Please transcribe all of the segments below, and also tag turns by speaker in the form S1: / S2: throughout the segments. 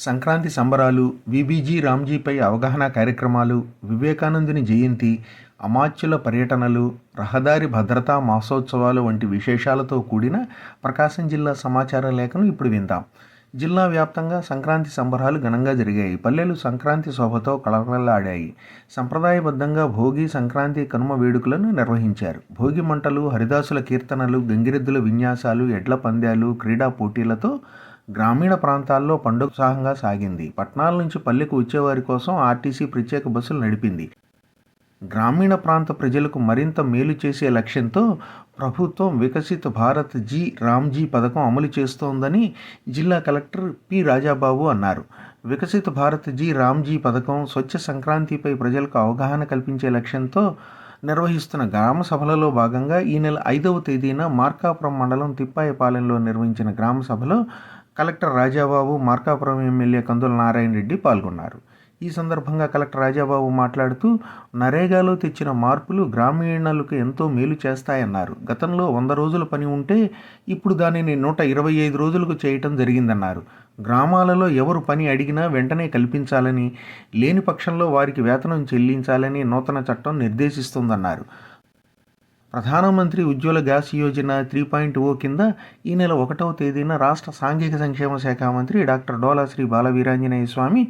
S1: సంక్రాంతి సంబరాలు, వీబీజీ రామ్జీపై అవగాహన కార్యక్రమాలు, వివేకానందుని జయంతి, అమాత్యుల పర్యటనలు, రహదారి భద్రతా మాసోత్సవాలు వంటి విశేషాలతో కూడిన ప్రకాశం జిల్లా సమాచార లేఖను ఇప్పుడు విందాం. జిల్లా వ్యాప్తంగా సంక్రాంతి సంబరాలు ఘనంగా జరిగాయి. పల్లెలు సంక్రాంతి శోభతో కళకళలాడాయి. సంప్రదాయబద్ధంగా భోగి, సంక్రాంతి, కనుమ వేడుకలను నిర్వహించారు. భోగి మంటలు, హరిదాసుల కీర్తనలు, గంగిరెద్దుల విన్యాసాలు, ఎడ్ల పందాలు, క్రీడా పోటీలతో గ్రామీణ ప్రాంతాల్లో పండుగ ఉత్సాహంగా సాగింది. పట్టణాల నుంచి పల్లెకు వచ్చేవారి కోసం ఆర్టీసీ ప్రత్యేక బస్సులు నడిపింది. గ్రామీణ ప్రాంత ప్రజలకు మరింత మేలు చేసే లక్ష్యంతో ప్రభుత్వం వికసిత్ భారత్ రామ్జీ పథకం అమలు చేస్తోందని జిల్లా కలెక్టర్ పి రాజాబాబు అన్నారు. వికసిత్ భారత్ రామ్జీ పథకం స్వచ్ఛ సంక్రాంతిపై ప్రజలకు అవగాహన కల్పించే లక్ష్యంతో నిర్వహిస్తున్న గ్రామ సభలలో భాగంగా ఈ నెల 5వ తేదీన మార్కాపురం మండలం తిప్పాయపాలెంలో నిర్వహించిన గ్రామ సభలో కలెక్టర్ రాజాబాబు, మార్కాపురం ఎమ్మెల్యే కందుల నారాయణ రెడ్డి పాల్గొన్నారు. ఈ సందర్భంగా కలెక్టర్ రాజాబాబు మాట్లాడుతూ, నరేగాలో తెచ్చిన మార్పులు గ్రామీణులకు ఎంతో మేలు చేస్తాయన్నారు. గతంలో 100 రోజుల పని ఉంటే ఇప్పుడు దానిని 125 రోజులకు చేయటం జరిగిందన్నారు. గ్రామాలలో ఎవరు పని అడిగినా వెంటనే కల్పించాలని, లేని పక్షంలో వారికి వేతనం చెల్లించాలని నూతన చట్టం నిర్దేశిస్తుందన్నారు. ప్రధానమంత్రి ఉజ్వల గ్యాస్ యోజన 3.0 కింద ఈ నెల 1వ తేదీన రాష్ట్ర సాంఘిక సంక్షేమ శాఖ మంత్రి డాక్టర్ డోలా శ్రీ బాలవీరాంజనేయ స్వామి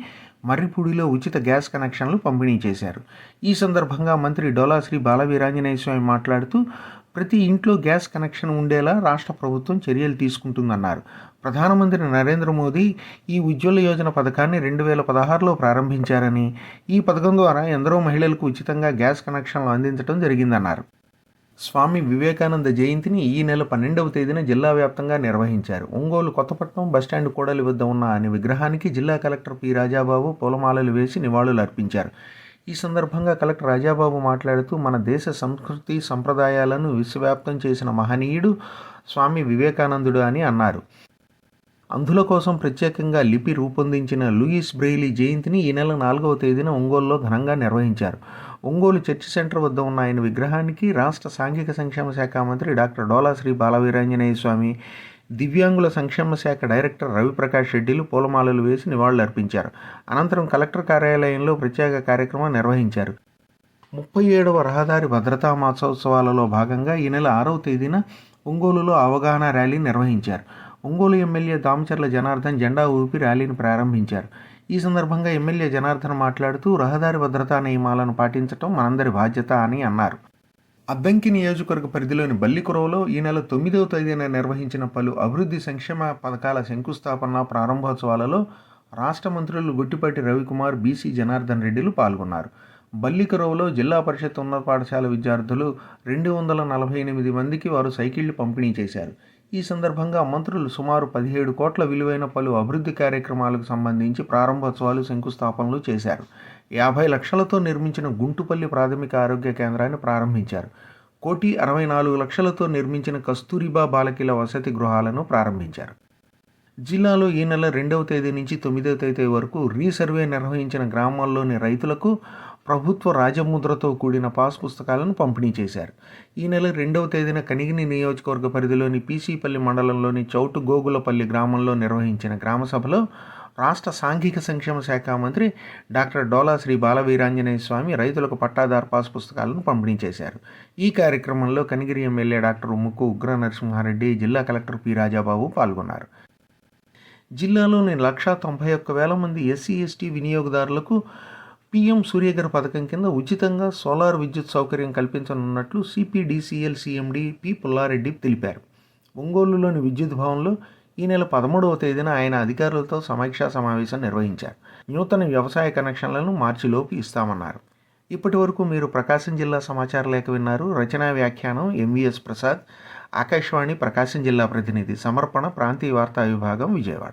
S1: మర్రిపూడిలో ఉచిత గ్యాస్ కనెక్షన్లు పంపిణీ చేశారు. ఈ సందర్భంగా మంత్రి డోలా శ్రీ బాలవీరాంజనేయ స్వామి మాట్లాడుతూ, ప్రతి ఇంట్లో గ్యాస్ కనెక్షన్ ఉండేలా రాష్ట్ర ప్రభుత్వం చర్యలు తీసుకుంటుందన్నారు. ప్రధానమంత్రి నరేంద్ర మోదీ ఈ ఉజ్వల యోజన పథకాన్ని 2016లో ప్రారంభించారని, ఈ పథకం ద్వారా ఎందరో మహిళలకు ఉచితంగా గ్యాస్ కనెక్షన్లు అందించడం జరిగిందన్నారు. స్వామి వివేకానంద జయంతిని ఈ నెల 12వ తేదీన జిల్లా వ్యాప్తంగా నిర్వహించారు. ఒంగోలు కొత్తపట్నం బస్టాండ్ కూడలి వద్ద ఉన్న ఆయన విగ్రహానికి జిల్లా కలెక్టర్ పి రాజాబాబు పూలమాలలు వేసి నివాళులు అర్పించారు. ఈ సందర్భంగా కలెక్టర్ రాజాబాబు మాట్లాడుతూ, మన దేశ సంస్కృతి సంప్రదాయాలను విశ్వవ్యాప్తం చేసిన మహనీయుడు స్వామి వివేకానందుడు అని అన్నారు. అంధుల కోసం ప్రత్యేకంగా లిపి రూపొందించిన లూయిస్ బ్రెయిలీ జయంతిని ఈ నెల 4వ తేదీన ఒంగోలులో ఘనంగా నిర్వహించారు. ఒంగోలు చర్చి సెంటర్ వద్ద ఉన్న ఆయన విగ్రహానికి రాష్ట్ర సాంఘిక సంక్షేమ శాఖ మంత్రి డాక్టర్ డోలా శ్రీ బాలవీరాంజనేయ స్వామి, దివ్యాంగుల సంక్షేమ శాఖ డైరెక్టర్ రవిప్రకాష్ రెడ్డిలు పూలమాలలు వేసి నివాళులర్పించారు. అనంతరం కలెక్టర్ కార్యాలయంలో ప్రత్యేక కార్యక్రమం నిర్వహించారు. 37వ రహదారి భద్రతా మాసోత్సవాలలో భాగంగా ఈ నెల 6వ తేదీన ఒంగోలులో అవగాహన ర్యాలీ నిర్వహించారు. ఒంగోలు ఎమ్మెల్యే దామచర్ల జనార్దన్ జెండా ఊపి ర్యాలీని ప్రారంభించారు. ఈ సందర్భంగా ఎమ్మెల్యే జనార్దన్ మాట్లాడుతూ, రహదారి భద్రతా నియమాలను పాటించడం మనందరి బాధ్యత అని అన్నారు. అద్దంకి నియోజకవర్గ పరిధిలోని బల్లికురవలో ఈ నెల 9వ తేదీన నిర్వహించిన పలు అభివృద్ధి సంక్షేమ పథకాల శంకుస్థాపన ప్రారంభోత్సవాలలో రాష్ట్ర మంత్రులు గుట్టిపాటి రవికుమార్, బీసీ జనార్దన్ రెడ్డిలు పాల్గొన్నారు. బల్లికురవలో జిల్లా పరిషత్ ఉన్నత పాఠశాల విద్యార్థులు 248 మందికి వారు సైకిళ్లు పంపిణీ చేశారు. ఈ సందర్భంగా మంత్రులు సుమారు 17 కోట్ల విలువైన పలు అభివృద్ధి కార్యక్రమాలకు సంబంధించి ప్రారంభోత్సవాలు, శంకుస్థాపనలు చేశారు. 50 లక్షలతో నిర్మించిన గుంటుపల్లి ప్రాథమిక ఆరోగ్య కేంద్రాన్ని ప్రారంభించారు. 1,64 లక్షలతో నిర్మించిన కస్తూరిబా బాలకిల వసతి గృహాలను ప్రారంభించారు. జిల్లాలో ఈ నెల 2వ తేదీ నుంచి 9వ తేదీ వరకు రీసర్వే నిర్వహించిన గ్రామాల్లోని రైతులకు ప్రభుత్వ రాజముద్రతో కూడిన పాస్ పుస్తకాలను పంపిణీ చేశారు. ఈ నెల 2వ తేదీన కనిగిరి నియోజకవర్గ పరిధిలోని పీసీపల్లి మండలంలోని చౌటు గోగులపల్లి గ్రామంలో నిర్వహించిన గ్రామ సభలో రాష్ట్ర సాంఘిక సంక్షేమ శాఖ మంత్రి డాక్టర్ డోలా శ్రీ బాలవీరాంజనేయ స్వామి రైతులకు పట్టాదారు పాస్ పుస్తకాలను పంపిణీ చేశారు. ఈ కార్యక్రమంలో కనిగిరి ఎమ్మెల్యే డాక్టర్ ముక్కు ఉగ్ర నరసింహారెడ్డి, జిల్లా కలెక్టర్ పి రాజాబాబు పాల్గొన్నారు. జిల్లాలోని 191,000 మంది ఎస్సీ, ఎస్టీ వినియోగదారులకు పీఎం సూర్యఘర్ పథకం కింద ఉచితంగా సోలార్ విద్యుత్ సౌకర్యం కల్పించనున్నట్లు సిపిడిసిఎల్ సిఎండి పి పుల్లారెడ్డి తెలిపారు. ఒంగోలులోని విద్యుత్ భవన్లో ఈ నెల 13వ తేదీన ఆయన అధికారులతో సమీక్షా సమావేశం నిర్వహించారు. నూతన వ్యవసాయ కనెక్షన్లను మార్చిలోపు ఇస్తామన్నారు. ఇప్పటి వరకు మీరు ప్రకాశం జిల్లా సమాచార లేఖ విన్నారు. రచనా వ్యాఖ్యానం ఎంవిఎస్ ప్రసాద్. ఆకాశవాణి ప్రకాశం జిల్లా ప్రతినిధి. సమర్పణ ప్రాంతీయ వార్తా విభాగం, విజయవాడ.